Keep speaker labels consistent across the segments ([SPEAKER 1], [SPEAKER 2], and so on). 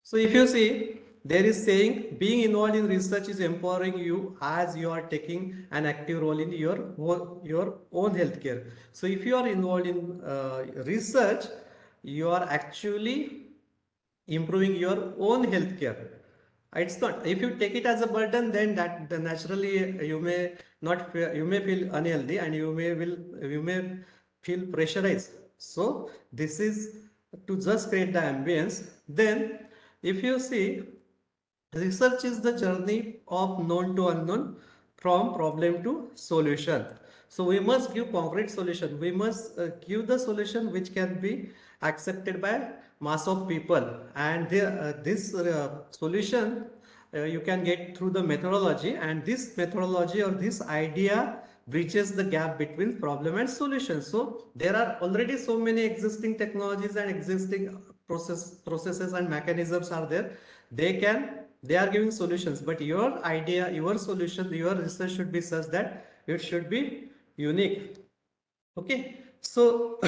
[SPEAKER 1] So if you see, there is saying being involved in research is empowering you as you are taking an active role in your own healthcare. So if you are involved in research, you are actually improving your own healthcare. It's not, if you take it as a burden, then that naturally you may not you may feel unhealthy, and you may feel pressurized. So this is to just create the ambience. Then if you see, research is the journey of known to unknown, from problem to solution. So we must give concrete solution. We must give the solution which can be accepted by mass of people. And this solution you can get through the methodology. And this methodology or this idea bridges the gap between problem and solution. So there are already so many existing technologies and existing processes and mechanisms are there. They are giving solutions, but your idea, your solution, your research should be such that it should be unique. Okay, so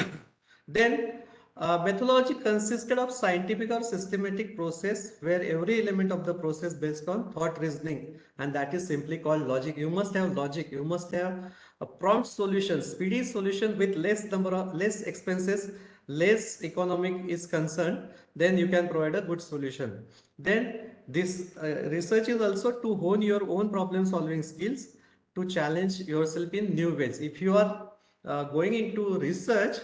[SPEAKER 1] then methodology consisted of scientific or systematic process where every element of the process based on thought reasoning, and that is simply called logic. You must have logic, you must have a prompt solution, speedy solution with less expenses, less economic is concerned, then you can provide a good solution. Then this research is also to hone your own problem solving skills, to challenge yourself in new ways. If you are going into research,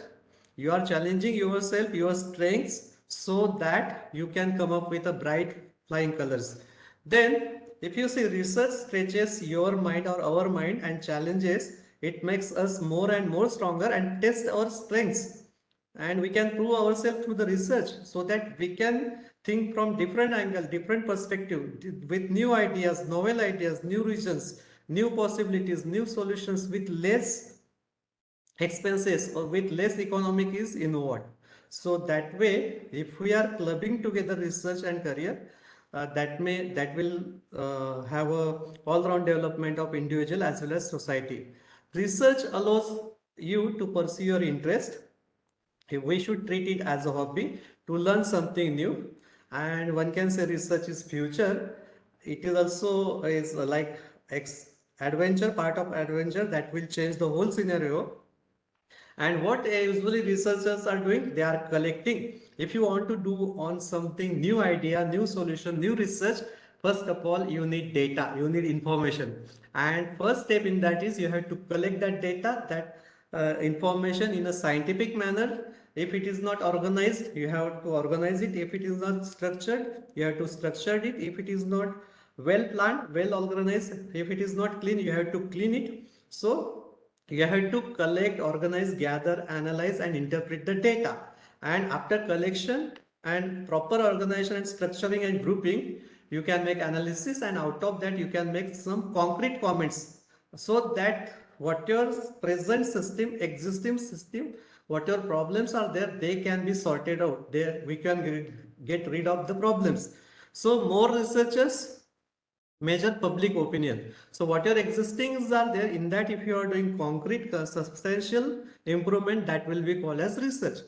[SPEAKER 1] you are challenging yourself, your strengths, so that you can come up with a bright flying colors. Then if you see, research stretches your mind or our mind and challenges, it makes us more and more stronger and test our strengths, and we can prove ourselves through the research, so that we can think from different angle, different perspective, with new ideas, novel ideas, new regions, new possibilities, new solutions with less expenses or with less economic is involved. So that way, if we are clubbing together research and career, that will have a all-round development of individual as well as society. Research allows you to pursue your interest. We should treat it as a hobby, to learn something new. And one can say research is future. It is also is like adventure, part of adventure that will change the whole scenario. And what usually researchers are doing, they are collecting. If you want to do on something, new idea, new solution, new research, first of all you need data, you need information. And first step in that is you have to collect that data, that information in a scientific manner. If it is not organized, you have to organize it. If it is not structured, you have to structure it. If it is not well planned, well organized, if it is not clean, you have to clean it. So you have to collect, organize, gather, analyze, and interpret the data. And after collection and proper organization and structuring and grouping, you can make analysis, and out of that you can make some concrete comments, so that what your present system, existing system, what your problems are there, they can be sorted out. There we can get rid of the problems. So more researchers measure public opinion. So what your existings are there, in that if you are doing concrete substantial improvement, that will be called as research.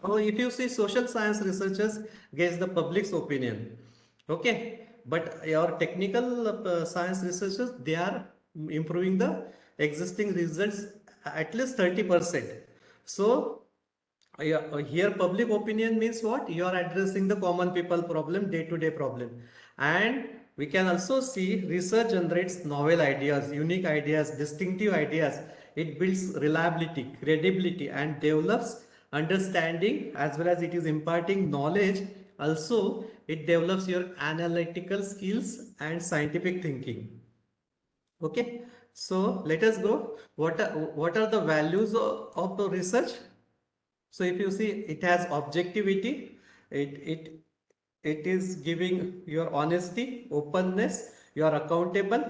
[SPEAKER 1] Or if you see, social science researchers gauge the public's opinion. Okay, but your technical science researchers, they are improving the existing results at least 30%. So yeah, here public opinion means what? You are addressing the common people problem, day-to-day problem. And we can also see research generates novel ideas, unique ideas, distinctive ideas. It builds reliability, credibility, and develops understanding, as well as it is imparting knowledge. Also, it develops your analytical skills and scientific thinking. Okay, so let us go. What are the values of the research? So if you see, it has objectivity, it it is giving your honesty, openness, you are accountable,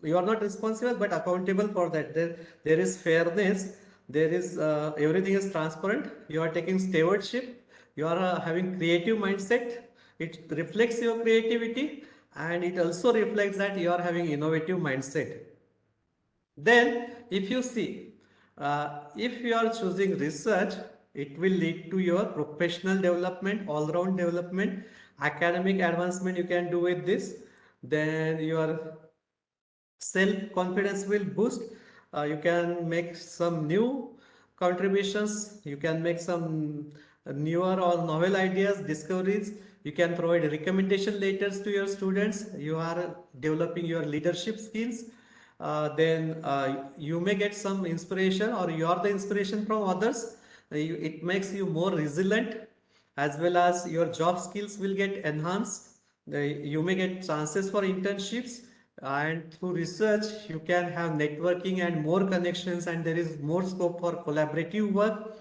[SPEAKER 1] you are not responsible but accountable for that. There is fairness, there is everything is transparent, you are taking stewardship, you are having creative mindset, it reflects your creativity, and it also reflects that you are having innovative mindset. Then, if you see, if you are choosing research, it will lead to your professional development, all-round development, academic advancement you can do with this. Then your self confidence will boost. You can make some new contributions, you can make some newer or novel ideas, discoveries. You can provide recommendation letters to your students, you are developing your leadership skills. Then you may get some inspiration, or you are the inspiration from others. It makes you more resilient, as well as your job skills will get enhanced. You may get chances for internships, and through research you can have networking and more connections, and there is more scope for collaborative work.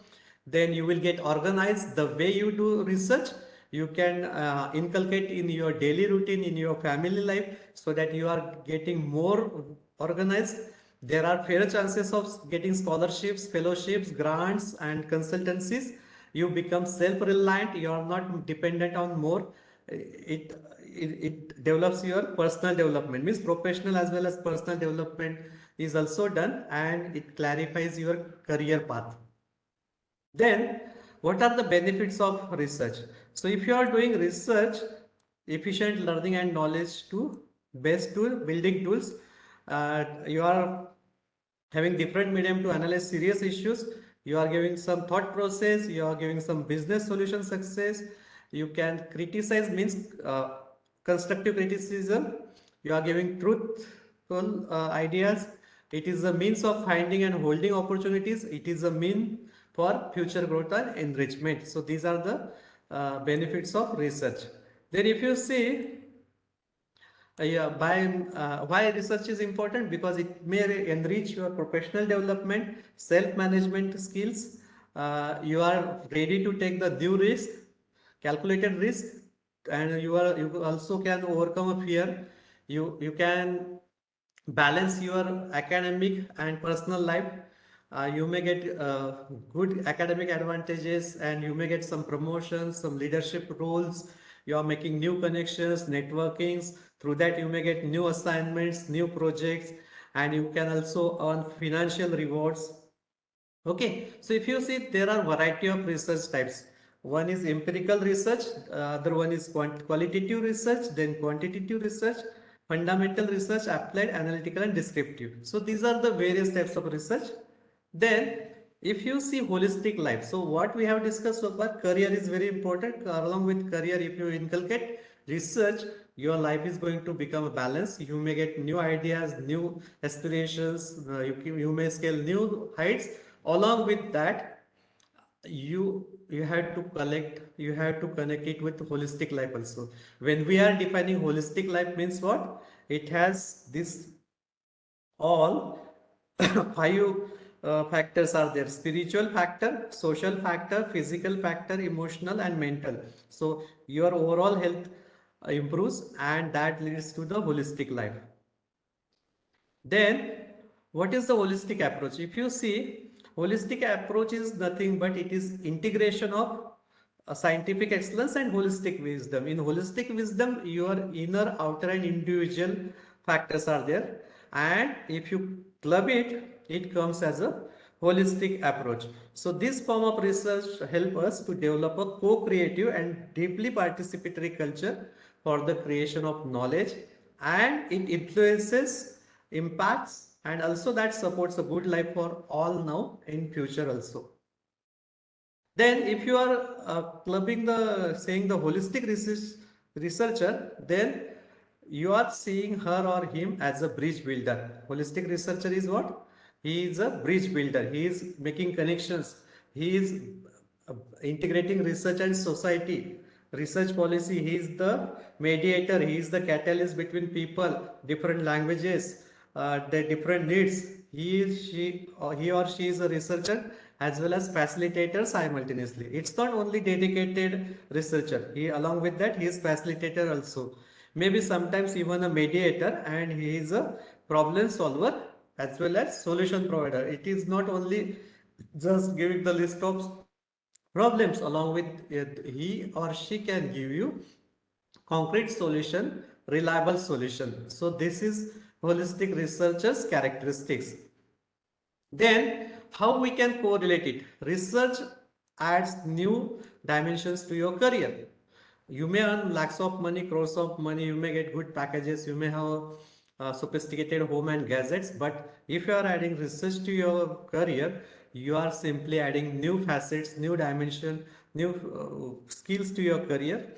[SPEAKER 1] Then you will get organized the way you do research. You can inculcate in your daily routine, in your family life, so that you are getting more organized. There are fair chances of getting scholarships, fellowships, grants and consultancies. You become self-reliant, you are not dependent on more. It develops your personal development, means professional as well as personal development is also done, and it clarifies your career path. Then, what are the benefits of research? So, if you are doing research, efficient learning and knowledge to best tool, building tools, you are having different medium to analyze serious issues. You are giving some thought process, you are giving some business solution success. You can criticize, means constructive criticism. You are giving truthful ideas. It is a means of finding and holding opportunities. It is a mean for future growth and enrichment. So these are the benefits of research. Then if you see, yeah, why research is important, because it may enrich your professional development, self-management skills. You are ready to take the due risk, calculated risk, and you also can overcome a fear. You can balance your academic and personal life. You may get good academic advantages, and you may get some promotions, some leadership roles. You are making new connections, networkings. Through that, you may get new assignments, new projects, and you can also earn financial rewards. Okay, so if you see, there are variety of research types. One is empirical research, other one is qualitative research, then quantitative research, fundamental research, applied, analytical, and descriptive. So these are the various types of research. Then, if you see holistic life, so what we have discussed so far, career is very important. Along with career, if you inculcate research, your life is going to become a balance. You may get new ideas, new aspirations, you may scale new heights. Along with that, you have to collect, you have to connect it with holistic life also. When we are defining holistic life, means what? It has this all five factors are there: spiritual factor, social factor, physical factor, emotional and mental. So your overall health improves, and that leads to the holistic life. Then, what is the holistic approach? If you see, holistic approach is nothing but it is integration of scientific excellence and holistic wisdom. In holistic wisdom, your inner, outer, and individual factors are there, and if you club it, it comes as a holistic approach. So this form of research help us to develop a co-creative and deeply participatory culture for the creation of knowledge, and it influences, impacts, and also that supports a good life for all now in future also. Then if you are clubbing the saying the holistic researcher, then you are seeing her or him as a bridge builder. Holistic researcher is what? He is a bridge builder. He is making connections. He is integrating research and society, research policy. He is the mediator. He is the catalyst between people, different languages, the different needs. He or she is a researcher as well as facilitator simultaneously. It's not only dedicated researcher. He, along with that, he is facilitator also. Maybe sometimes even a mediator, and he is a problem solver as well as solution provider. It is not only just giving the list of problems. Along with it, he or she can give you concrete solution, reliable solution. So this is holistic researchers characteristics. Then how we can correlate it? Research adds new dimensions to your career. You may earn lakhs of money, crores of money, you may get good packages, you may have sophisticated home and gadgets, but if you are adding research to your career, you are simply adding new facets, new dimension, new skills to your career,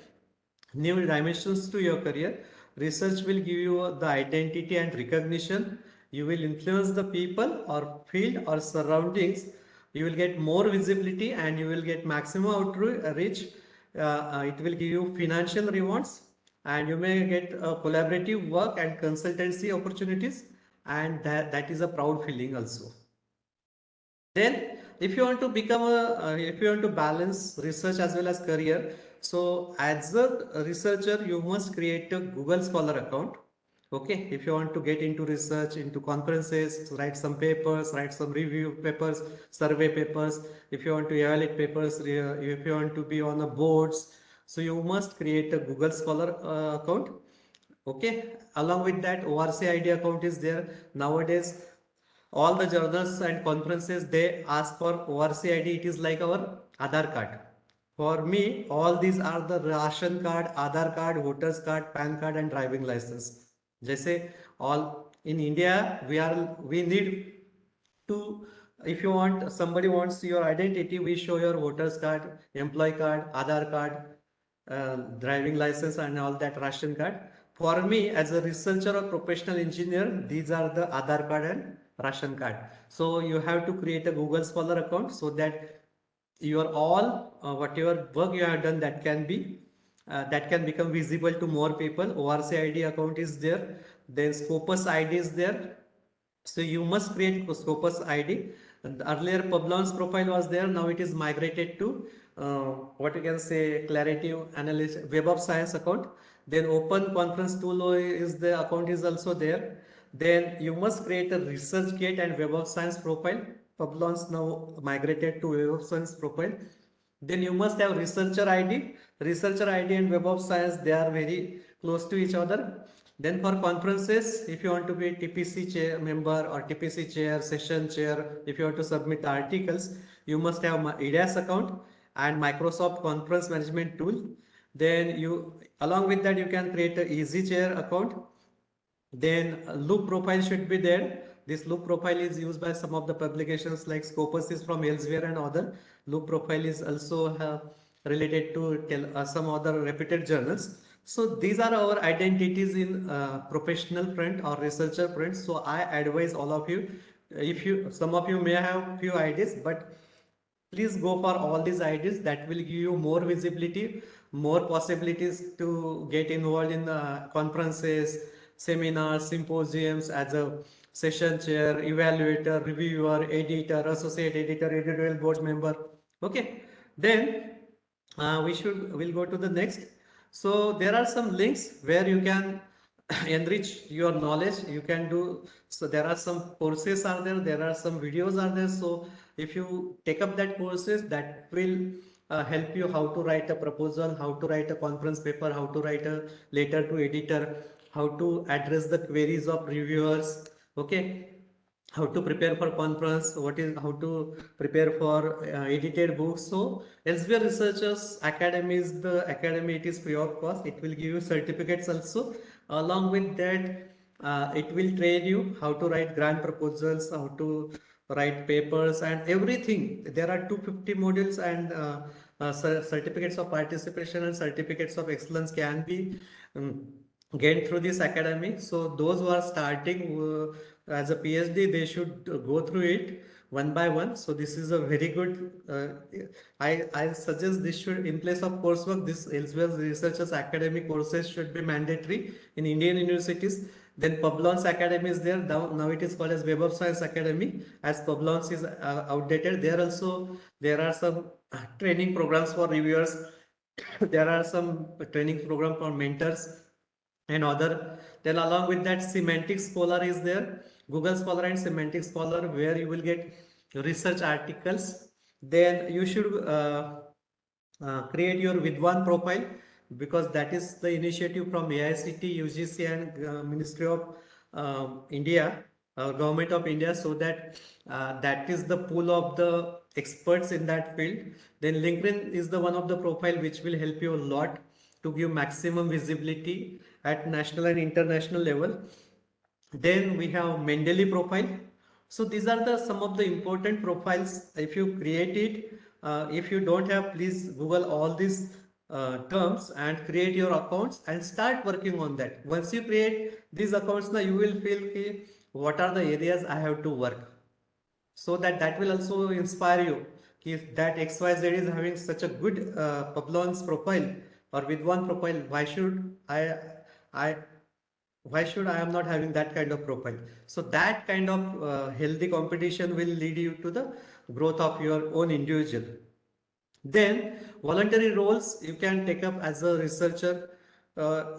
[SPEAKER 1] new dimensions to your career. Research will give you the identity and recognition. You will influence the people or field or surroundings. You will get more visibility and you will get maximum outreach. It will give you financial rewards and you may get collaborative work and consultancy opportunities, and that is a proud feeling also. Then, if you want to become if you want to balance research as well as career, so as a researcher, you must create a Google Scholar account. Okay, if you want to get into research, into conferences, write some papers, write some review papers, survey papers. If you want to evaluate papers, if you want to be on the boards, so you must create a Google Scholar account. Okay, along with that, ORC ID account is there nowadays. All the journals and conferences, they ask for ORC ID. It is like our Aadhaar card. For me, all these are the ration card, Aadhaar card, voters card, PAN card, and driving license. जैसे all in India, we need to, if you want, somebody wants your identity, we show your voters card, employee card, Aadhaar card, driving license, and all that ration card. For me, as a researcher or professional engineer, these are the Aadhaar card and ration card. So you have to create a Google Scholar account so that your all whatever work you have done, that can become visible to more people. ORC ID account is there, then Scopus ID is there. So you must create Scopus ID. And earlier Publon's profile was there. Now it is migrated to what you can say Clarity Analysis Web of Science account. Then Open Conference Tool is the account is also there. Then you must create a ResearchGate and Web of Science profile. Publon's now migrated to Web of Science profile. Then you must have researcher ID. Researcher ID and Web of Science, they are very close to each other. Then for conferences, if you want to be TPC chair member or TPC chair, session chair, if you want to submit articles, you must have my EDAS account and Microsoft Conference Management Tool. Then along with that, you can create a Easy Chair account. Then loop profile should be there. This loop profile is used by some of the publications like Scopus is from elsewhere and other. Loop profile is also related to some other reputed journals. So these are our identities in professional front or researcher front. So I advise all of you, if you, some of you may have few ideas, but please go for all these ideas. That will give you more visibility, more possibilities to get involved in conferences, seminars, symposiums as a session chair, evaluator, reviewer, editor, associate editor, editorial board member. Okay, then we'll go to the next. So there are some links where you can enrich your knowledge. You can do, so there are some courses are there are some videos are there. So if you take up that courses, that will help you how to write a proposal, how to write a conference paper, how to write a letter to editor, how to address the queries of reviewers. Okay, how to prepare for conference, what is how to prepare for edited books. So elsewhere researchers academy is the academy, it is free of cost. It will give you certificates also. Along with that, it will train you how to write grant proposals, how to write papers and everything. There are 250 modules and certificates of participation and certificates of excellence can be um, gained through this academy. So those who are starting as a PhD, they should go through it one by one. So this is a very good. I suggest this should, in place of coursework, this elsewhere researchers academic courses should be mandatory in Indian universities. Then Publons Academy is there. Now it is called as Web of Science Academy, as Publons is outdated. There are some training programs for reviewers. There are some training program for mentors and other. Then along with that, Semantic Scholar is there. Google Scholar and Semantic Scholar, where you will get research articles. Then you should create your Vidwan profile, because that is the initiative from AICT, UGC and Ministry of India, Government of India, so that that is the pool of the experts in that field. Then LinkedIn is the one of the profile which will help you a lot to give maximum visibility at national and international level. Then we have Mendeley profile. So these are the some of the important profiles. If you create it, if you don't have, please Google all these terms and create your accounts and start working on that. Once you create these accounts, now you will feel ki, what are the areas I have to work, so that will also inspire you. If that XYZ is having such a good Pablon's profile or with one profile, I why should I am not having that kind of profile? So that kind of healthy competition will lead you to the growth of your own individual. Then voluntary roles you can take up as a researcher.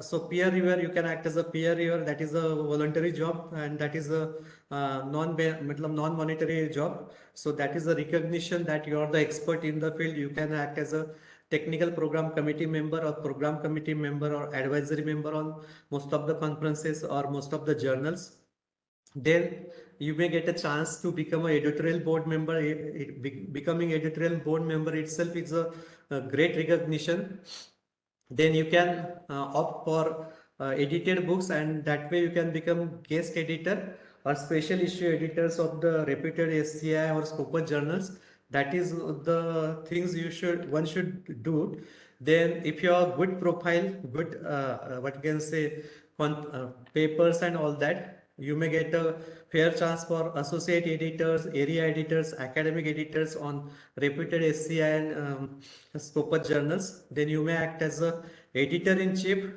[SPEAKER 1] So peer reviewer, you can act as a peer reviewer. That is a voluntary job, and that is a non-monetary job. So that is a recognition that you are the expert in the field. You can act as a technical program committee member or program committee member or advisory member on most of the conferences or most of the journals. Then you may get a chance to become an editorial board member. Becoming editorial board member itself is a great recognition. Then you can opt for edited books, and that way you can become guest editor or special issue editors of the reputed SCI or Scopus journals. That is the things one should do. Then if you have good profile, good what you can say papers and all that, you may get a fair chance for associate editors, area editors, academic editors on reputed SCI and Scopus journals. Then you may act as a editor-in-chief.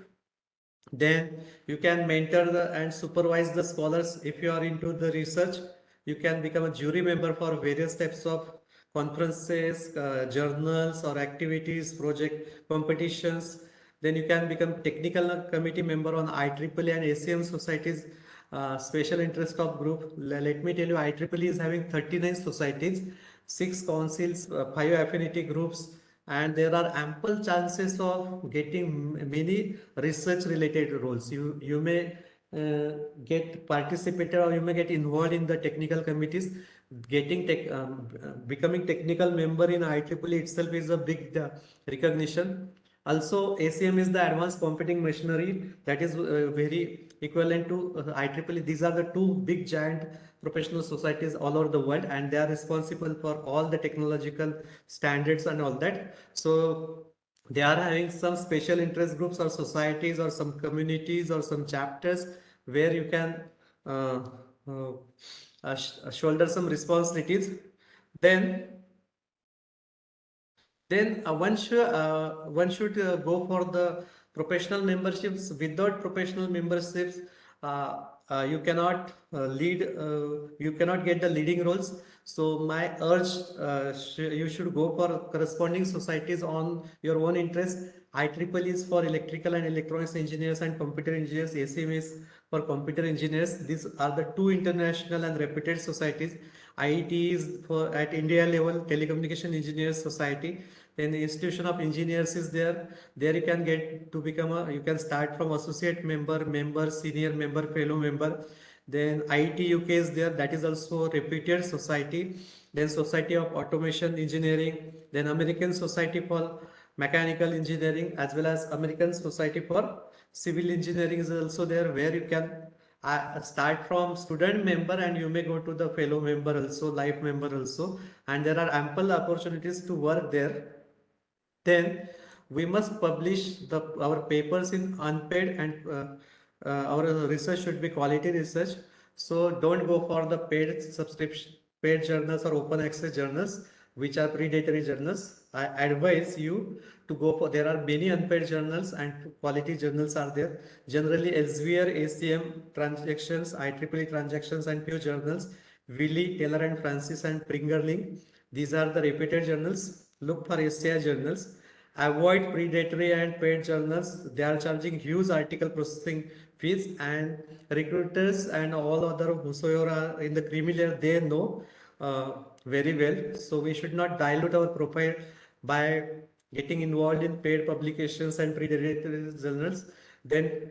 [SPEAKER 1] Then you can mentor and supervise the scholars. If you are into the research, you can become a jury member for various types of conferences, journals or activities, project competitions. Then you can become technical committee member on IEEE and ACM societies, special interest of group. Let me tell you, IEEE is having 39 societies, 6 councils, 5 affinity groups, and there are ample chances of getting many research related roles. You may get participated or you may get involved in the technical committees. Becoming technical member in IEEE itself is a big recognition. Also, ACM is the advanced computing machinery, that is very equivalent to IEEE. These are the two big giant professional societies all over the world, and they are responsible for all the technological standards and all that. So they are having some special interest groups or societies or some communities or some chapters where you can uh, uh, shoulder some responsibilities. Then one should go for the professional memberships. Without professional memberships, you cannot you cannot get the leading roles. So my urge, you should go for corresponding societies on your own interest. IEEE is for electrical and electronics engineers and computer engineers. ACM is for computer engineers. These are the two international and reputed societies. IET is for at India level Telecommunication Engineers Society. Then the Institution of Engineers is there. There you can get to become you can start from associate member, senior member, fellow member. Then IET UK is there. That is also a reputed society. Then Society of Automation Engineering. Then American Society for Mechanical Engineering, as well as American Society for Civil Engineering is also there, where you can start from student member and you may go to the fellow member also, life member also, and there are ample opportunities to work there. Then we must publish our papers in unpaid, and our research should be quality research. So don't go for the paid subscription, paid journals or open access journals, which are predatory journals. I advise you to go for, there are many unpaid journals and quality journals are there. Generally Elsevier, ACM transactions, IEEE transactions and few journals, Wiley, Taylor and Francis and Pringerling. These are the reputed journals. Look for SCI journals. Avoid predatory and paid journals. They are charging huge article processing fees, and recruiters and all other whosoever are in the creamy layer, they know very well. So we should not dilute our profile by getting involved in paid publications and predatory journals. Then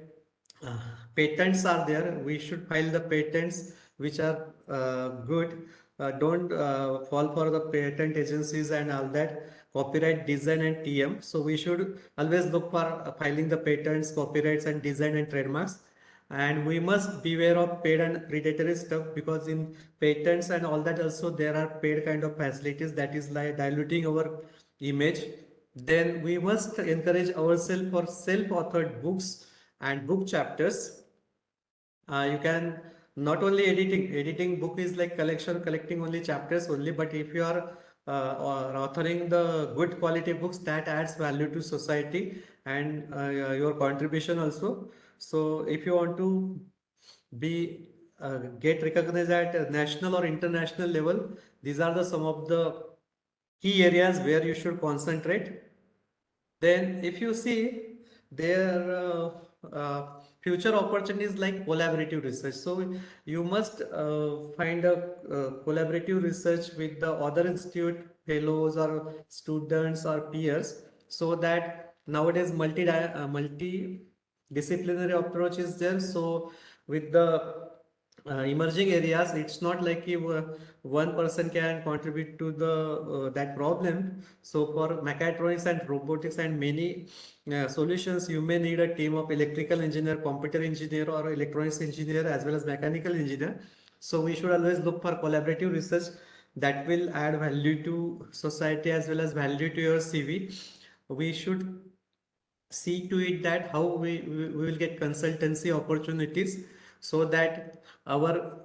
[SPEAKER 1] uh, patents are there. We should file the patents which are good. Don't fall for the patent agencies and all that. copyright, design, and TM. So we should always look for filing the patents, copyrights, and design and trademarks. And we must beware of paid and predatory stuff, because in patents and all that also there are paid kind of facilities that is like diluting our image. Then we must encourage ourselves for self-authored books and book chapters. You can not only editing book is like collecting only chapters only, but if you are authoring the good quality books, that adds value to society and your contribution also. So if you want to be get recognized at a national or international level, these are the some of the key areas where you should concentrate. Then, if you see, there future opportunities like collaborative research. So you must find a collaborative research with the other institute fellows or students or peers, so that nowadays multi-disciplinary approach is there. So with the emerging areas, it's not like if, one person can contribute to the that problem. So for mechatronics and robotics and many solutions, you may need a team of electrical engineer, computer engineer, or electronics engineer, as well as mechanical engineer. So we should always look for collaborative research that will add value to society as well as value to your CV. We should see to it that how we will get consultancy opportunities, so that our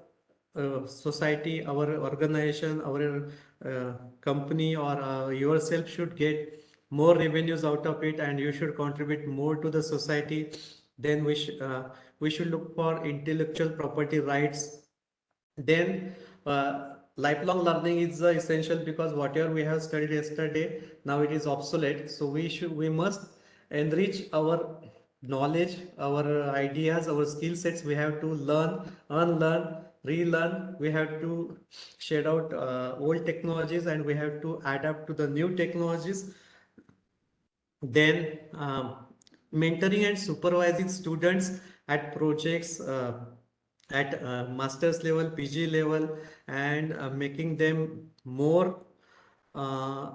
[SPEAKER 1] society, our organization, our company, or yourself should get more revenues out of it, and you should contribute more to the society. Then we should look for intellectual property rights. Then lifelong learning is essential, because whatever we have studied yesterday, now it is obsolete. So we must enrich our knowledge, our ideas, our skill sets. We have to learn, unlearn, relearn. We have to shed out old technologies, and we have to adapt to the new technologies. Then mentoring and supervising students at projects, at master's level, PG level, and making them more uh,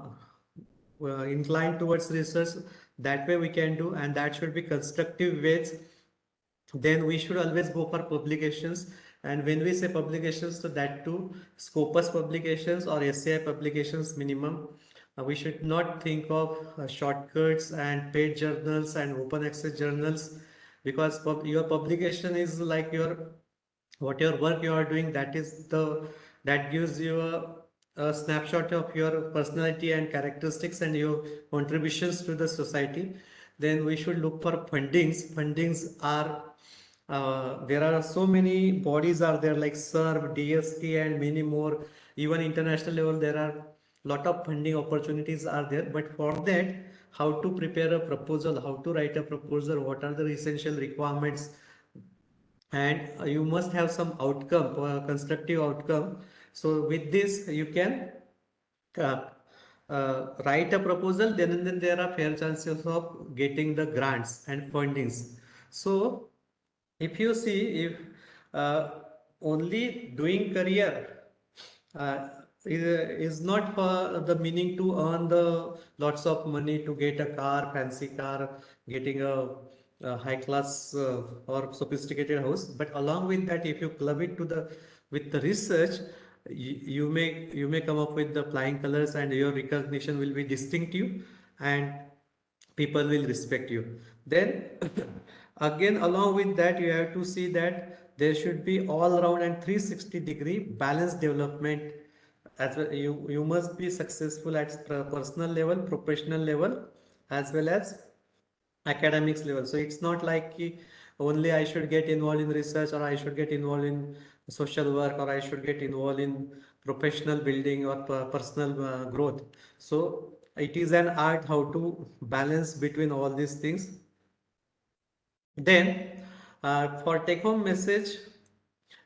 [SPEAKER 1] inclined towards research. That way we can do, and that should be constructive ways. Then we should always go for publications. And when we say publications, so that too Scopus publications or SCI publications minimum. We should not think of shortcuts and paid journals and open access journals, because your publication is like your whatever work you are doing, that is the that gives you a snapshot of your personality and characteristics and your contributions to the society. Then we should look for fundings are there are so many bodies are there, like serve, DST, and many more. Even international level there are lot of funding opportunities are there, but for that, how to prepare a proposal, how to write a proposal, what are the essential requirements, and you must have some outcome, constructive outcome. So with this you can uh, write a proposal, then and then there are fair chances of getting the grants and fundings. So if you see, if uh, only doing career uh, is not for the meaning to earn the lots of money, to get a car, fancy car, getting a high class or sophisticated house. But along with that, if you club it to the with the research, you may come up with the flying colors, and your recognition will be distinctive, and people will respect you. Then again, along with that, you have to see that there should be all around and 360-degree balanced development as well. You must be successful at personal level, professional level, as well as academics level. So it's not like only I should get involved in research, or I should get involved in social work, or I should get involved in professional building or personal growth. So it is an art how to balance between all these things. Then for take home message,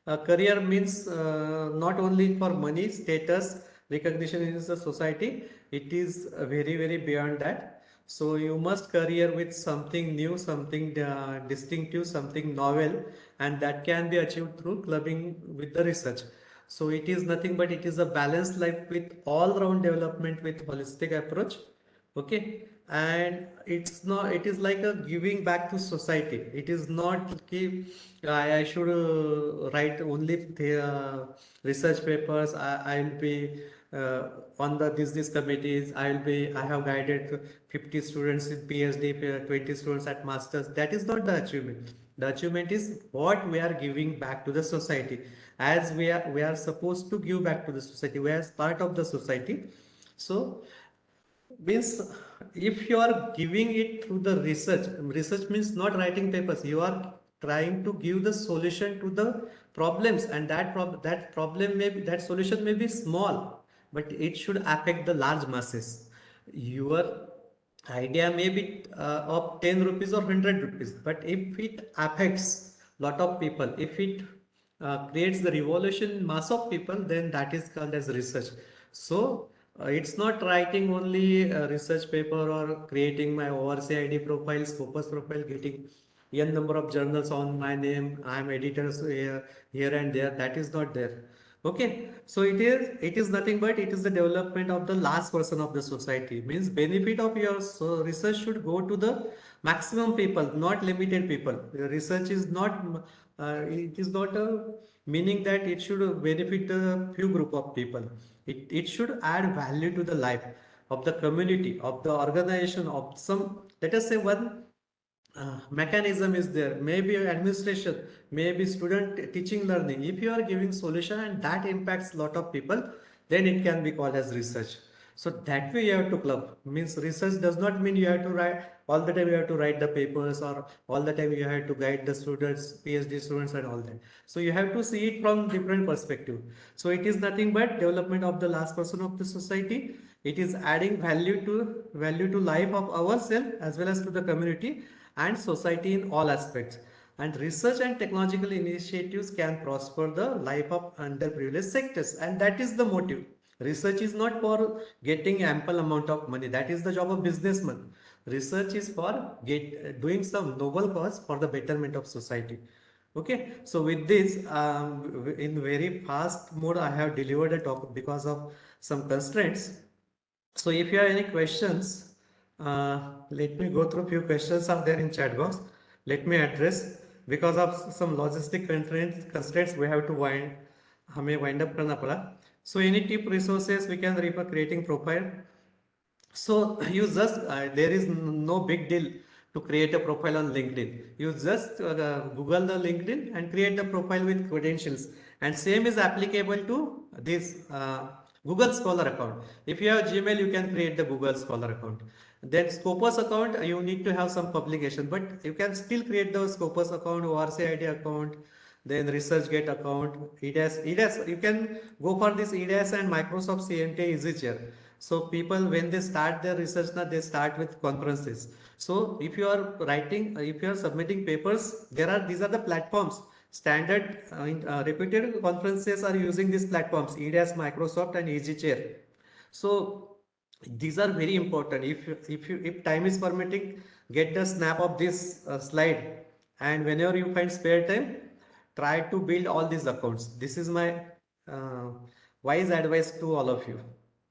[SPEAKER 1] career means not only for money, status, recognition in the society. It is very beyond that. So you must career with something new, something distinctive, something novel, and that can be achieved through clubbing with the research. So it is nothing but it is a balanced life with all round development with holistic approach. Okay, and it's not, it is like a giving back to society. It is not keep, I should write only the research papers. I'll be on the this committees. I have guided 50 students in PhD, 20 students at masters. That is not the achievement. The achievement is what we are giving back to the society. As we are supposed to give back to the society, we are part of the society. So means, if you are giving it through the research means not writing papers, you are trying to give the solution to the problems, and that problem may be, that solution may be small, but it should affect the large masses. Your idea may be of 10 rupees or 100 rupees, but if it affects lot of people, if it creates the revolution in mass of people, then that is called as research. So it's not writing only a research paper or creating my ORCID profile, Scopus profile, getting n number of journals on my name. I am editors here and there. That is not there. Okay, so it is nothing but it is the development of the last person of the society. Means benefit of your research should go to the maximum people, not limited people. The research is not it is not a meaning that it should benefit a few group of people. It should add value to the life of the community, of the organization, of some, let us say one mechanism is there, maybe administration, maybe student teaching learning. If you are giving solution and that impacts lot of people, then it can be called as research. So that way you have to club. Means research does not mean you have to write all the time, you have to write the papers, or all the time you have to guide the students, PhD students and all that. So you have to see it from different perspective. So it is nothing but development of the last person of the society. It is adding value to life of ourselves as well as to the community and society in all aspects. And research and technological initiatives can prosper the life of underprivileged sectors, and that is the motive. Research is not for getting ample amount of money. That is the job of businessman. Research is for doing some noble cause for the betterment of society. Okay, so with this, in very fast mode, I have delivered a talk because of some constraints. So if you have any questions, let me go through few questions are there in chat box. Let me address, because of some logistic constraints we have to हमें wind up करना पड़ा. So any tip resources we can refer creating profile. So you just there is no big deal to create a profile on LinkedIn. You just Google the LinkedIn and create the profile with credentials, and same is applicable to this Google Scholar account. If you have Gmail, you can create the Google Scholar account. Then Scopus account, you need to have some publication, but you can still create the Scopus account, ORCID account, then ResearchGate account, EDAS. You can go for this EDAS and Microsoft CMT EasyChair. So people, when they start their research now, they start with conferences. So if you are writing, if you are submitting papers, these are the platforms. Standard reputed conferences are using these platforms, EDAS, Microsoft, and EasyChair. So these are very important. If time is permitting, get the snap of this slide, and whenever you find spare time, try to build all these accounts. This is my uh, wise advice to all of you.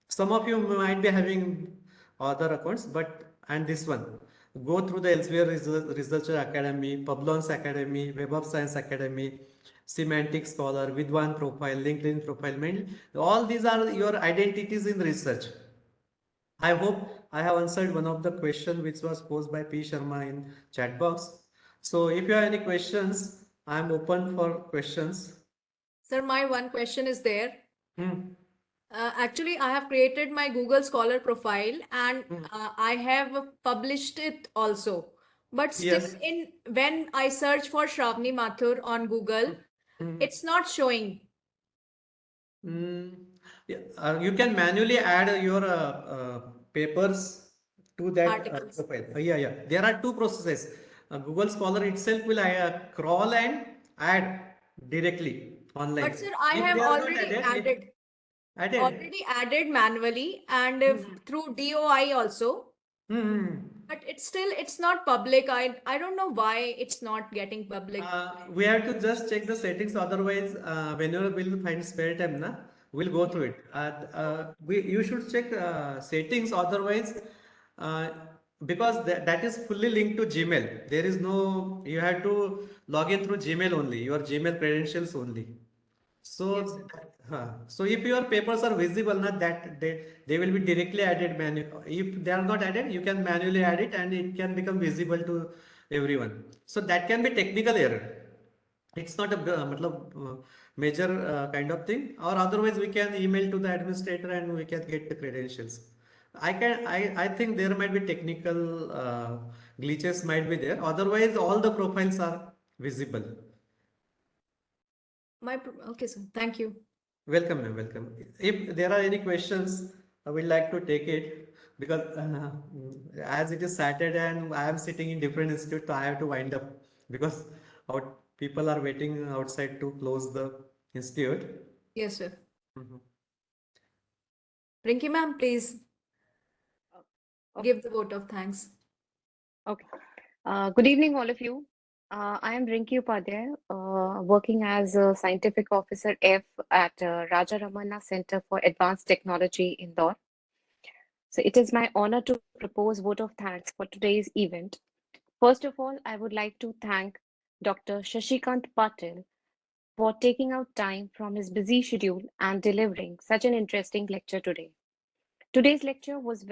[SPEAKER 1] Some of you might be having other accounts, but and this one, go through the Elsevier Researcher Academy, Publons Academy, Web of Science Academy, Semantic Scholar, Vidwan Profile, LinkedIn Profile. Mainly, all these are your identities in research. I hope I have answered one of the question which was posed by P. Sharma in chat box. So if you have any questions, I am open for questions.
[SPEAKER 2] Sir, my one question is there.
[SPEAKER 1] Hmm.
[SPEAKER 2] Actually, I have created my Google Scholar profile and
[SPEAKER 1] Hmm.
[SPEAKER 2] I have published it also. But still,
[SPEAKER 1] Yes.
[SPEAKER 2] in when I search for Shravani Mathur on Google,
[SPEAKER 1] Hmm.
[SPEAKER 2] it's not showing
[SPEAKER 1] Mm, yeah, you can manually add your papers to that
[SPEAKER 2] articles.
[SPEAKER 1] profile. Yeah. There are two processes. Google Scholar itself will crawl and add directly
[SPEAKER 2] But
[SPEAKER 1] online.
[SPEAKER 2] sir, I
[SPEAKER 1] If
[SPEAKER 2] have
[SPEAKER 1] they are not
[SPEAKER 2] already
[SPEAKER 1] added, if added.
[SPEAKER 2] added manually and
[SPEAKER 1] Hmm.
[SPEAKER 2] through DOI also.
[SPEAKER 1] Hmm.
[SPEAKER 2] But it's not public. I don't know why it's not getting public.
[SPEAKER 1] We have to just check the settings. Otherwise, whenever we'll find spare time, we'll go through it. You should check settings. Otherwise, Uh, because that is fully linked to Gmail. There is no, you have to log in through Gmail only, your Gmail credentials only.
[SPEAKER 2] Yes,
[SPEAKER 1] So,
[SPEAKER 2] sir.
[SPEAKER 1] so if your papers are visible, not that they will be directly added if they are not added, you can manually add it and it can become visible to everyone. So that can be technical error. It's not a major kind of thing, or otherwise we can email to the administrator and we can get the credentials. I think there might be technical glitches might be there. Otherwise, all the profiles are visible.
[SPEAKER 2] Okay, sir. Thank you.
[SPEAKER 1] Welcome, ma'am. Welcome. If there are any questions, I would like to take it because as it is Saturday and I am sitting in different institute, so I have to wind up because people are waiting outside to close the institute.
[SPEAKER 2] Yes, sir.
[SPEAKER 1] Mhm.
[SPEAKER 2] Rinki ma'am, please
[SPEAKER 3] Okay.
[SPEAKER 2] give the vote of thanks.
[SPEAKER 3] Okay. Good evening, all of you. I am Rinki Upadhyay, working as a Scientific Officer F at Raja Ramana Center for Advanced Technology, Indore. So it is my honor to propose vote of thanks for today's event. First of all, I would like to thank Dr. Shashikant Patil for taking out time from his busy schedule and delivering such an interesting lecture today. Today's lecture was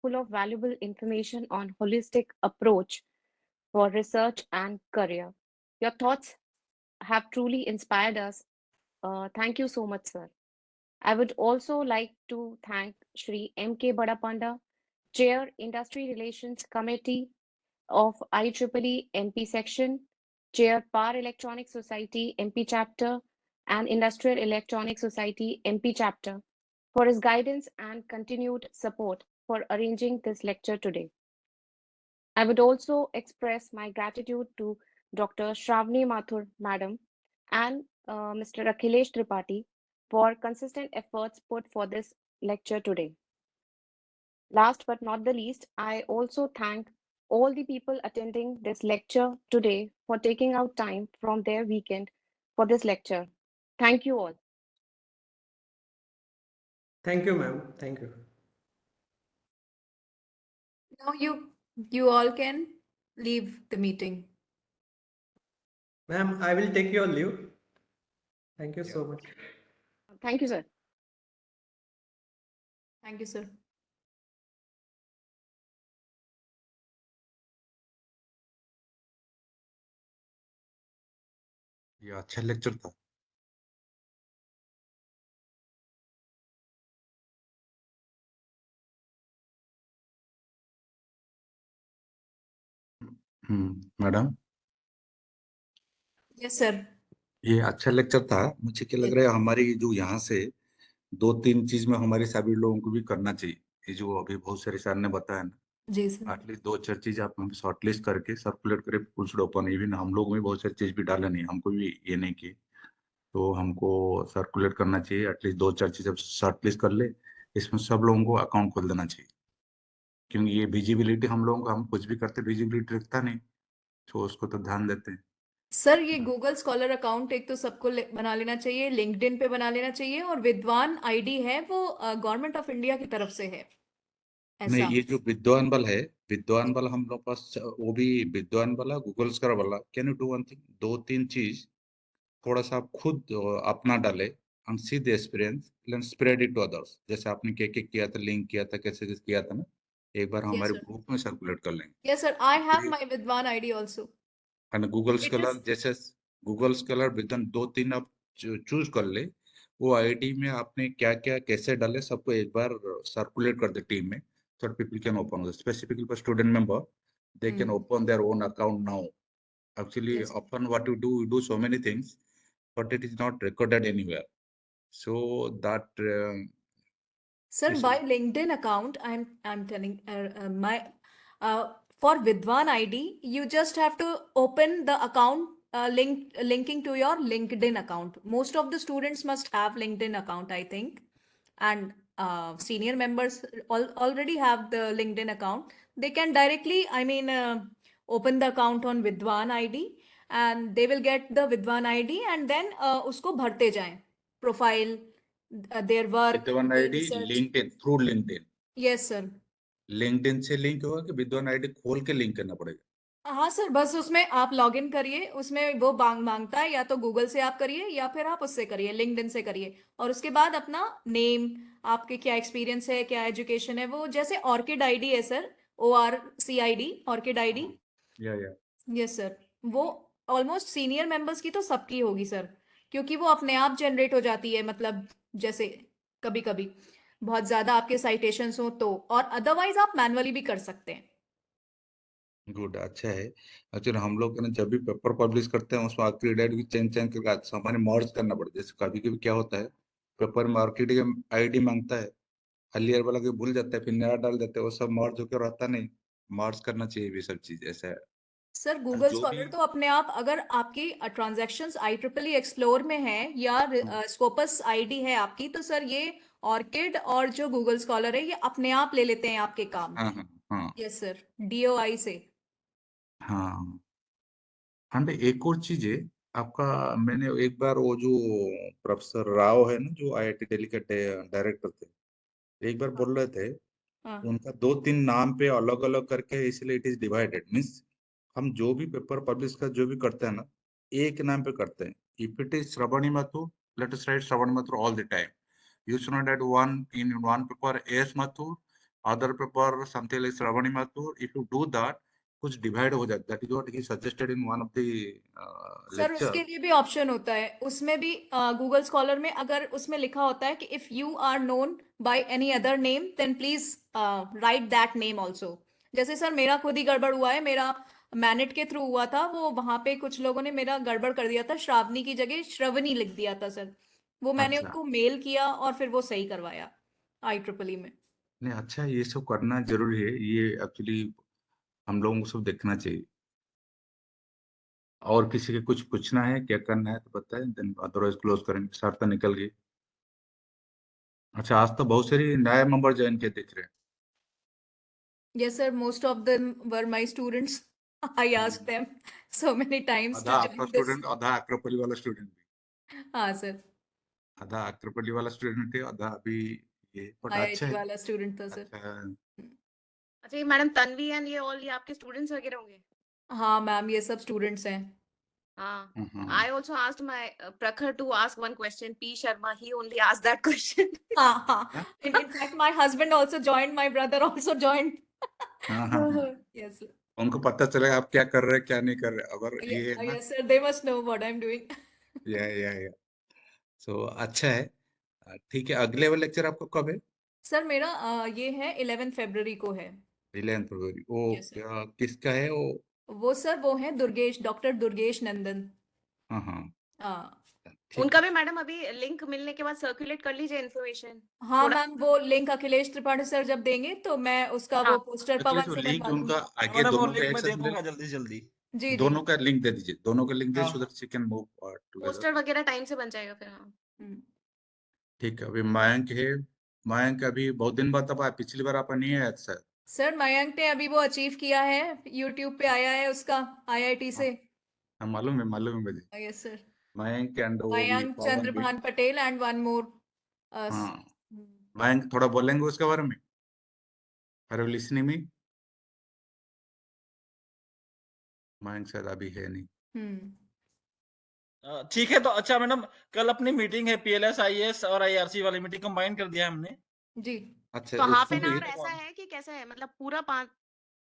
[SPEAKER 3] full of valuable information on holistic approach for research and career. Your thoughts have truly inspired us. Thank you so much, sir. I would also like to thank Shri M.K. Badapanda, Chair Industry Relations Committee of IEEE MP Section, Chair Power Electronic Society MP Chapter, and Industrial Electronic Society MP Chapter for his guidance and continued support for arranging this lecture today. I would also express my gratitude to Dr. Shravani Mathur, Madam, and Mr. Akhilesh Tripathi for consistent efforts put for this lecture today. Last but not the least, I also thank all the people attending this lecture today for taking out time from their weekend for this lecture. Thank you all.
[SPEAKER 1] Thank you, ma'am. Thank you.
[SPEAKER 2] Now you all can leave the meeting.
[SPEAKER 1] Ma'am, I will take your leave. Thank you so much.
[SPEAKER 3] Thank you, sir.
[SPEAKER 2] Thank you, sir.
[SPEAKER 4] ये अच्छा lecture था। Madam,
[SPEAKER 2] Yes, sir.
[SPEAKER 4] ये अच्छा lecture था। मुझे क्या लग
[SPEAKER 2] Yes.
[SPEAKER 4] रहा है, हमारी जो यहाँ से दो तीन चीज में हमारे सभी लोगों को भी करना चाहिए। ये जो अभी बहुत सारे सर ने बताया
[SPEAKER 2] जी
[SPEAKER 4] ना,
[SPEAKER 2] सर।
[SPEAKER 4] एटलीस्ट दो चार चीज आप हम शॉर्टलिस्ट करके सर्कुलेट करें फुल ओपन। इवन हम लोग में बहुत सारी चीज भी डाले नहीं, हमको भी ये नहीं की, तो हमको सर्कुलेट करना चाहिए। एटलीस्ट दो चार चीज शॉर्टलिस्ट कर ले, इसमें सब लोगों को अकाउंट खोल देना चाहिए। क्योंकि ये विजिबिलिटी हम लोगों को, हम कुछ भी करते विजिबिलिटी रखता नहीं, तो उसको तो ध्यान देते हैं।
[SPEAKER 2] सर ये गूगल स्कॉलर अकाउंट एक तो सबको बना लेना चाहिए, लिंक्डइन पे बना लेना चाहिए, और विद्वान आईडी है वो गवर्नमेंट ऑफ इंडिया की तरफ से है
[SPEAKER 4] नहीं,
[SPEAKER 2] ऐसा।
[SPEAKER 4] ये जो विद्वान बल है, विद्वान बल हम लोग पास वो भी विद्वान वाला, गूगल स्कॉलर वाला। Can you do one thing, दो तीन चीज थोड़ा सा आप खुद अपना डाले and see the experience, then spread it to others. जैसे आपने क्या किया था, लिंक किया था, कैसे कैसे किया था ना, एक बार
[SPEAKER 2] यस
[SPEAKER 4] हमारे
[SPEAKER 2] सर।
[SPEAKER 4] ग्रुप में सर्कुलेट कर लेंगे।
[SPEAKER 2] Yes sir, I have my Vidwan ID also.
[SPEAKER 4] And Google
[SPEAKER 2] it
[SPEAKER 4] scholar,
[SPEAKER 2] is.
[SPEAKER 4] जैसे गूगल स्कॉलर विदन दो तीन आप चूज कर ले, वो आईडी में आपने क्या क्या कैसे डाले सबको एक बार सर्कुलेट कर दे टीम में, so that people can open specifically for student member, they can open their own account now. Actually,
[SPEAKER 2] yes
[SPEAKER 4] often what you do so many things, but it is not recorded anywhere. So that
[SPEAKER 2] Sir,
[SPEAKER 4] is
[SPEAKER 2] by LinkedIn account, I'm telling my for Vidwan ID, you just have to open the account linking to your LinkedIn account. Most of the students must have LinkedIn account, I think, and senior members already have the LinkedIn account. They can directly, open the account on Vidwan ID, and they will get the Vidwan ID, and then उसको भरते जाएं profile, their work,
[SPEAKER 4] Vidwan
[SPEAKER 2] their
[SPEAKER 4] ID
[SPEAKER 2] research.
[SPEAKER 4] LinkedIn, through LinkedIn.
[SPEAKER 2] Yes, sir.
[SPEAKER 4] LinkedIn से link होगा कि विद्वान ID खोल के link करना पड़ेगा?
[SPEAKER 2] हाँ सर, बस उसमें आप लॉग इन करिए, उसमें वो मांगता है, या तो गूगल से आप करिए या फिर आप उससे करिए, लिंक्डइन से करिए। और उसके बाद अपना नेम, आपके क्या एक्सपीरियंस है, क्या एजुकेशन है, वो जैसे ऑर्किड आईडी है सर, ORCID, ऑर्किड आईडी।
[SPEAKER 4] हाँ, या
[SPEAKER 2] यस सर। वो ऑलमोस्ट सीनियर मेंबर्स की तो सबकी होगी सर, क्योंकि वो अपने आप जनरेट हो जाती है, मतलब जैसे कभी कभी बहुत ज्यादा आपके साइटेशंस हो तो, और अदरवाइज आप मैनुअली भी कर सकते हैं।
[SPEAKER 4] गुड, अच्छा है। एक्चुअली हम लोग ना जब भी पेपर पब्लिश करते हैं उसमें आखिरी डेट भी चेंज चेंज करके हमारे मर्ज करना पड़ता है। जैसे कभी कभी क्या होता है, पेपर में आर्किड आईडी मांगता है, हलियर वाला के भूल जाता है, फिर नया डाल देते हैं, वो सब मर्ज होकर रहता नहीं। मर्ज करना चाहिए भी सब चीज, ऐसा है।
[SPEAKER 2] सर
[SPEAKER 4] और
[SPEAKER 2] गूगल
[SPEAKER 4] जो भी
[SPEAKER 2] स्कॉलर तो अपने आप, अगर आपकी ट्रांजैक्शंस IEEE एक्सप्लोर में है या
[SPEAKER 4] हाँ
[SPEAKER 2] स्कोपस आईडी है आपकी, तो सर ये ऑर्किड और जो गूगल स्कॉलर है, ये अपने आप ले लेते हैं आपके काम।
[SPEAKER 4] हाँ हाँ हाँ
[SPEAKER 2] यस सर, DOI से।
[SPEAKER 4] हाँ। हाँ, एक और चीज है आपका। मैंने एक बार वो जो प्रोफेसर राव है ना, जो आईआईटी दिल्ली के डायरेक्टर थे, एक बार
[SPEAKER 2] हाँ
[SPEAKER 4] बोल रहे थे
[SPEAKER 2] हाँ
[SPEAKER 4] उनका दो तीन नाम पे अलग अलग करके, इसलिए इट इज डिवाइडेड। मीन्स हम जो भी पेपर पब्लिश कर जो भी करते हैं ना, एक नाम पे करते हैं। If it is Shravani Mathur, let us right Shravan Mathur all the time. You should not add one in one paper as Mathur, other paper something like Shravani Mathur. If you do that, कुछ divide हो जाता है। That is what he suggested in one of the
[SPEAKER 2] sir,
[SPEAKER 4] lecture.
[SPEAKER 2] उसके लिए भी option होता है, उसमें भी गूगल स्कॉलर में अगर उसमें लिखा होता है कि if you are known by any other name then please write that name also. जैसे सर मेरा खुद ही गड़बड़ हुआ है, मेरा मैनेट के थ्रू हुआ था, वो वहां पे कुछ लोगों ने मेरा गड़बड़ कर दिया था, श्रावणी की जगह श्रवणी लिख दिया था सर। वो मैंने
[SPEAKER 4] अच्छा,
[SPEAKER 2] उनको मेल किया और फिर वो सही करवाया IEEE में।
[SPEAKER 4] नहीं अच्छा, ये सब करना जरूरी है। ये एक्चुअली हम लोगों को सब देखना चाहिए। और किसी के कुछ पूछना है, क्या करना है तो बताएं, देन अदरवाइज क्लोज करेंगे। सर तो निकल गई। अच्छा, आज तो बहुत सारी नए मेंबर ज्वाइन किए दिख रहे हैं।
[SPEAKER 2] Yes, sir. Most of them were my students. I asked
[SPEAKER 4] hmm,
[SPEAKER 2] them so many times
[SPEAKER 4] आधा
[SPEAKER 2] to
[SPEAKER 4] आपका
[SPEAKER 2] join this.
[SPEAKER 4] स्टूडेंट, आधा आक्रपली वाला स्टूडेंट भी।
[SPEAKER 2] हाँ सर,
[SPEAKER 4] आधा आक्रपली वाला स्टूडेंट है, आधा अभी ये, बट अच्छा
[SPEAKER 2] IIT
[SPEAKER 4] है।
[SPEAKER 2] वाला स्टूडेंट था सर।
[SPEAKER 4] अच्छा,
[SPEAKER 3] अच्छा, ये मैडम तन्वी एंड ये ऑल, ये आपके स्टूडेंट्स वगैरह होंगे?
[SPEAKER 2] हाँ मैम, ये सब स्टूडेंट्स हैं।
[SPEAKER 3] हाँ।
[SPEAKER 4] हाँ
[SPEAKER 3] I also asked my Prakhar to ask one question. P Sharma, he only asked that question.
[SPEAKER 2] हाँ हाँ।
[SPEAKER 4] हाँ
[SPEAKER 2] In fact, my husband also joined. My brother also joined.
[SPEAKER 4] हाँ हाँ हाँ।
[SPEAKER 2] Yes, sir.
[SPEAKER 4] उनको पता चलेगा आप क्या कर रहे हैं क्या नहीं कर रहे, अगर
[SPEAKER 2] Yeah,
[SPEAKER 4] ये है ना।
[SPEAKER 2] yes, sir. They must know what I'm doing.
[SPEAKER 4] या सो अच्छा है। ठीक है, अगले वाला लेक्चर आपको कब है?
[SPEAKER 2] सर मेरा ये है 11 फरवरी को है।
[SPEAKER 4] 11 फरवरी। वो
[SPEAKER 2] यस सर।
[SPEAKER 4] क्या किसका है वो?
[SPEAKER 2] वो सर वो है दुर्गेश, डॉक्टर दुर्गेश नंदन।
[SPEAKER 4] हाँ हाँ,
[SPEAKER 2] हाँ।
[SPEAKER 4] ठीक
[SPEAKER 3] उनका
[SPEAKER 4] है।
[SPEAKER 3] भी मैडम अभी लिंक मिलने के बाद सर्कुलेट कर लीजिए इन्फॉर्मेशन
[SPEAKER 2] हाँ
[SPEAKER 3] थोड़ा।
[SPEAKER 2] मैम, वो लिंक अखिलेश त्रिपाठी सर जब देंगे तो मैं उसका
[SPEAKER 3] हाँ।
[SPEAKER 2] वो पोस्टर
[SPEAKER 4] एक्चुअली
[SPEAKER 2] पवन
[SPEAKER 4] तो
[SPEAKER 2] से
[SPEAKER 4] लिंक
[SPEAKER 2] बनवा
[SPEAKER 4] उनका
[SPEAKER 2] दूंगी।
[SPEAKER 5] हाँ
[SPEAKER 4] आगे
[SPEAKER 5] मैडम, वो
[SPEAKER 4] दोनों का
[SPEAKER 5] लिंक
[SPEAKER 4] एक
[SPEAKER 5] मैं
[SPEAKER 4] साथ
[SPEAKER 5] दे
[SPEAKER 4] मिले।
[SPEAKER 5] दूंगा जल्दी से जल्दी।
[SPEAKER 2] जी जी।
[SPEAKER 4] दोनों का लिंक दे दीजिए, दोनों का लिंक दे
[SPEAKER 5] हाँ
[SPEAKER 4] so that she can move together.
[SPEAKER 3] Poster वगैरह टाइम से बन जाएगा फिर। हाँ।
[SPEAKER 2] हम्म।
[SPEAKER 4] ठीक है, अभी मयंक है। मयंक अभी बहुत दिन बाद अब आया, पिछली बार आप नहीं आया सर।
[SPEAKER 2] सर मयंक ने अभी वो अचीव किया है, यूट्यूब पे आया है उसका, IIT
[SPEAKER 4] हाँ
[SPEAKER 2] से।
[SPEAKER 4] हाँ, मालूम है मुझे।
[SPEAKER 2] Yes sir.
[SPEAKER 4] मयंक एंड वो भी
[SPEAKER 2] मयंक
[SPEAKER 4] पवन भी।
[SPEAKER 2] Chandrabhan Patel and one more.
[SPEAKER 4] हाँ, मयंक थोड़ा बोलेंगे उसके बारे में? अरे लिसनिंग में मयंक शायद अभी है नहीं।
[SPEAKER 2] हम्म।
[SPEAKER 5] ठीक है, तो अच्छा मैडम, कल अपनी मीटिंग है, PLS IAS और IRC वाली मीटिंग कंबाइन कर दिया है हमने।
[SPEAKER 2] जी।
[SPEAKER 4] अच्छा,
[SPEAKER 3] तो हाफ
[SPEAKER 4] उसमें
[SPEAKER 3] एन
[SPEAKER 4] भी
[SPEAKER 3] आवर ऐसा है कि कैसा है, मतलब पूरा पाँच,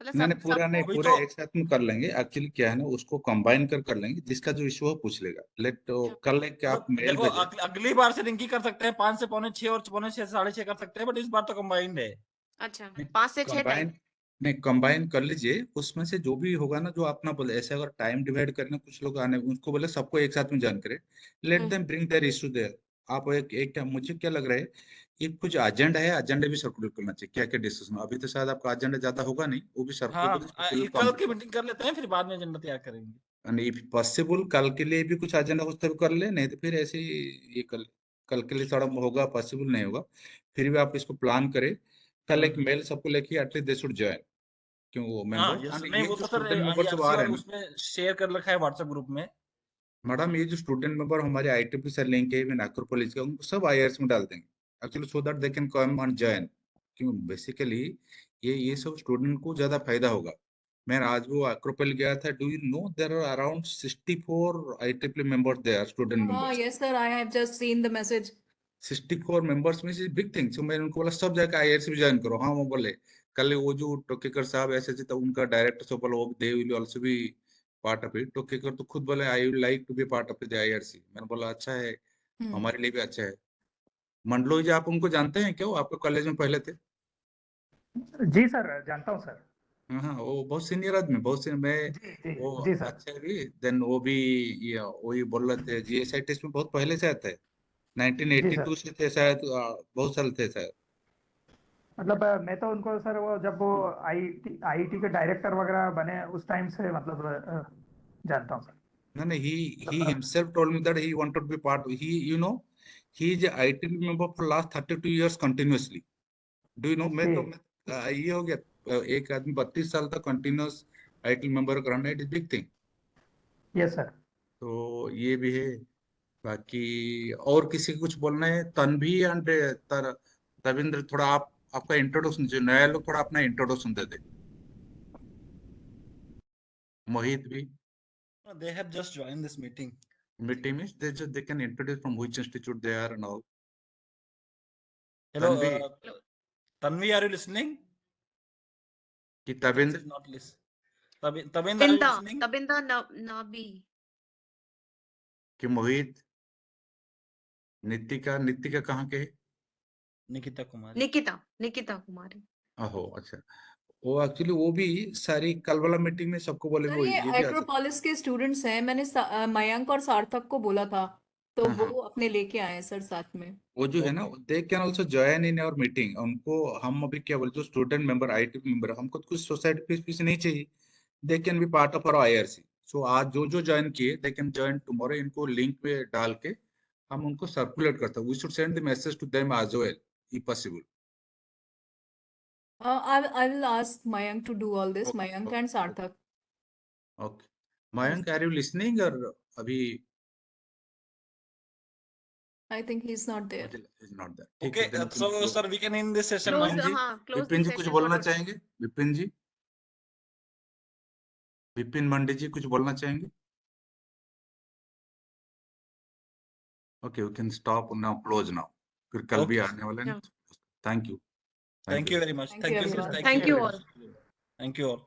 [SPEAKER 3] मतलब
[SPEAKER 4] नहीं नहीं,
[SPEAKER 3] सब
[SPEAKER 4] पूरा नहीं,
[SPEAKER 3] सबको।
[SPEAKER 5] अभी
[SPEAKER 4] पूरा
[SPEAKER 5] तो
[SPEAKER 4] एक साथ में कर लेंगे। एक्चुअली क्या है ना, उसको कंबाइन कर लेंगे, जिसका जो इशू है पूछ लेगा। लेट तो कल एक क्या आप
[SPEAKER 5] मतलब
[SPEAKER 4] मेल
[SPEAKER 5] देखो,
[SPEAKER 4] भेजे।
[SPEAKER 5] अगली बार से लिंक ही कर सकते हैं, 5 से पौने 6 और पौने 6 से 6:30 कर सकते हैं, बट इस बार तो कंबाइंड है।
[SPEAKER 3] अच्छा, 5 से 6 टाइम।
[SPEAKER 4] कंबाइन नहीं, कंबाइन कर लीजिए। उसमें से जो भी होगा ना, जो अपना बोले, ऐसे अगर टाइम डिवाइड करना, कुछ लोग आने उनको बोले सबको एक साथ में ज्वाइन करे। Let
[SPEAKER 3] hmm.
[SPEAKER 4] Them bring their issue there. आप एक एक टाइम, मुझे क्या लग रहा है, ये कुछ एजेंडा है, एजेंडा भी सर्कुलेट करना चाहिए, क्या क्या डिस्कशन। अभी तो शायद आपका एजेंडा ज्यादा होगा नहीं, वो भी सर्कुलेट
[SPEAKER 5] हाँ,
[SPEAKER 4] करो, स्पेशली
[SPEAKER 5] कल की मीटिंग कर लेते हैं, फिर बाद में एजेंडा तैयार करेंगे।
[SPEAKER 4] इफ पॉसिबल कल के लिए भी कुछ एजेंडा हो तो कर ले, नहीं तो फिर ऐसे ही ये कल कल के लिए थोड़ा होगा, पॉसिबल नहीं होगा। फिर भी आप इसको प्लान करें। कल एक
[SPEAKER 5] हम्म।
[SPEAKER 4] मेल सबको लेके एटलीस्ट दे शुड ज्वाइन, क्यों वो
[SPEAKER 5] हाँ
[SPEAKER 4] मेंबर।
[SPEAKER 5] यस,
[SPEAKER 4] एंड
[SPEAKER 5] नहीं
[SPEAKER 4] ये
[SPEAKER 5] वो
[SPEAKER 4] जो
[SPEAKER 5] तो सर
[SPEAKER 4] स्टूडेंट मेंबर सब
[SPEAKER 5] IRC
[SPEAKER 4] आ रहे
[SPEAKER 5] वाले
[SPEAKER 4] हैं ना,
[SPEAKER 5] उसमें शेयर कर रखा है व्हाट्सएप ग्रुप में।
[SPEAKER 4] मैडम ये जो स्टूडेंट मेंबर हमारे आईटीपी से लिंक है, इवन अक्रोपोलिस का, उनको सब आईआरएस में डाल देंगे, actually so that they can come and join. क्यों बेसिकली ये सब स्टूडेंट को ज्यादा फायदा होगा। मैं आज वो एक्रोपोल गया था, do you know there are around 64 IEEE members, they are student members.
[SPEAKER 2] Yes, sir. I have just seen the message.
[SPEAKER 4] 64 members में बिग थिंग। सो मैंने उनको बोला सब जाके IIRC भी ज्वाइन करो। हाँ, वो बोले कल वो जो टोकेकर साहब ऐसे थे, तो उनका डायरेक्टर से बोला वो they will also be part of it. Tokekar तो खुद बोले I would like to be part of the IIRC। मैंने बोला अच्छा है,
[SPEAKER 2] Hmm.
[SPEAKER 4] हमारे लिए भी अच्छा है। मंडलोई जी, आप उनको जानते हैं क्या? वो आपके कॉलेज में पहले थे?
[SPEAKER 6] जी सर, जानता हूँ सर।
[SPEAKER 4] हाँ हाँ, वो बहुत सीनियर आदमी, बहुत सीनियर। मैं
[SPEAKER 6] जी जी
[SPEAKER 4] वो
[SPEAKER 6] जी सर।
[SPEAKER 4] अच्छा भी देन वो भी ये वही बोल रहे थे, GSI टेस्ट में बहुत पहले से आते हैं,
[SPEAKER 6] जी सर,
[SPEAKER 4] 1982 से थे शायद, बहुत साल थे शायद।
[SPEAKER 6] मतलब मैं तो उनको सर, वो जब वो आईटी के डायरेक्टर वगैरह बने उस टाइम से मतलब जानता हूँ sir.
[SPEAKER 4] No, no, he himself told me that he wanted to be part. He is a ITL member for last 32 years continuously. Do you know? मैं
[SPEAKER 6] ओके।
[SPEAKER 4] तो ये हो गया, एक आदमी 32 साल तक कंटिन्यूस ITL मेंबर करना, it is big thing.
[SPEAKER 6] Yes sir.
[SPEAKER 4] तो ये भी है। बाकी और किसी को कुछ बोलना है? तन्वी एंड तविंद्र, थोड़ा आपका इंट्रोडक्शन, जो नया लोग थोड़ा अपना इंट्रोडक्शन दे दे। मोहित भी।
[SPEAKER 5] They have just joined this meeting.
[SPEAKER 4] Meeting is they can introduce from which institute they are and all.
[SPEAKER 5] Hello,
[SPEAKER 4] Tanvi
[SPEAKER 5] Tanvi, are you listening?
[SPEAKER 4] कि
[SPEAKER 5] I think she
[SPEAKER 4] तविंद्र
[SPEAKER 5] is not listening. Tabinda, are you
[SPEAKER 3] Tabinda,
[SPEAKER 5] listening?
[SPEAKER 3] Tabinda Nabi.
[SPEAKER 4] कि मोहित, नितिका कहाँ के है?
[SPEAKER 5] Nikita Kumari.
[SPEAKER 3] Nikita Kumari.
[SPEAKER 4] आहो, अच्छा। वो actually वो भी सारी कल वाला मीटिंग में सबको बोले
[SPEAKER 2] सर
[SPEAKER 4] वो
[SPEAKER 2] ये
[SPEAKER 4] ये भी आ सकते।
[SPEAKER 2] एक्रोपोलिस के स्टूडेंट्स हैं। मैंने मयंक और सार्थक को बोला था, तो
[SPEAKER 4] हाँ
[SPEAKER 2] वो
[SPEAKER 4] हाँ,
[SPEAKER 2] अपने लेके आए हैं सर साथ में।
[SPEAKER 4] वो जो है ना,
[SPEAKER 5] Okay.
[SPEAKER 4] They can also join in our meeting. उनको हम अभी क्या बोले, जो स्टूडेंट मेंबर IT मेंबर, हमको तो कुछ सोसाइटी फीस नहीं चाहिए। They can be part of our IRC। So आज जो ज्वाइन किए, दे कैन ज्वाइन टुमारो। इनको लिंक पे डाल के हम उनको सर्कुलेट करते हैं। We should send the message to them as well if possible.
[SPEAKER 2] I will ask Mayank to do all this,
[SPEAKER 4] okay
[SPEAKER 2] Mayank and
[SPEAKER 4] okay
[SPEAKER 2] Sarthak.
[SPEAKER 4] Okay.
[SPEAKER 2] Yes,
[SPEAKER 4] Mayank, are you listening? और अभी
[SPEAKER 2] I think he's not there.
[SPEAKER 4] मुझे is not that. ठीक
[SPEAKER 5] Okay,
[SPEAKER 4] है, then
[SPEAKER 5] so sir, we can end this session
[SPEAKER 3] Close
[SPEAKER 5] now.
[SPEAKER 4] Vipin
[SPEAKER 3] the
[SPEAKER 4] ji,
[SPEAKER 3] close the
[SPEAKER 4] Vipin ji कुछ
[SPEAKER 3] session for
[SPEAKER 4] बोलना
[SPEAKER 3] today.
[SPEAKER 4] चाहेंगे? विपिन जी, विपिन मंडी जी कुछ बोलना चाहेंगे? Okay, we can stop now, close now. फिर कल भी
[SPEAKER 5] Okay, sir.
[SPEAKER 4] आने वाले हैं।
[SPEAKER 3] Yeah.
[SPEAKER 4] Thank you, thank
[SPEAKER 5] Thank
[SPEAKER 4] you.
[SPEAKER 5] you very much.
[SPEAKER 2] Thank you,
[SPEAKER 5] Thank you, sir.
[SPEAKER 2] everyone.
[SPEAKER 5] Thank you.
[SPEAKER 3] Thank you all.
[SPEAKER 5] Thank you all.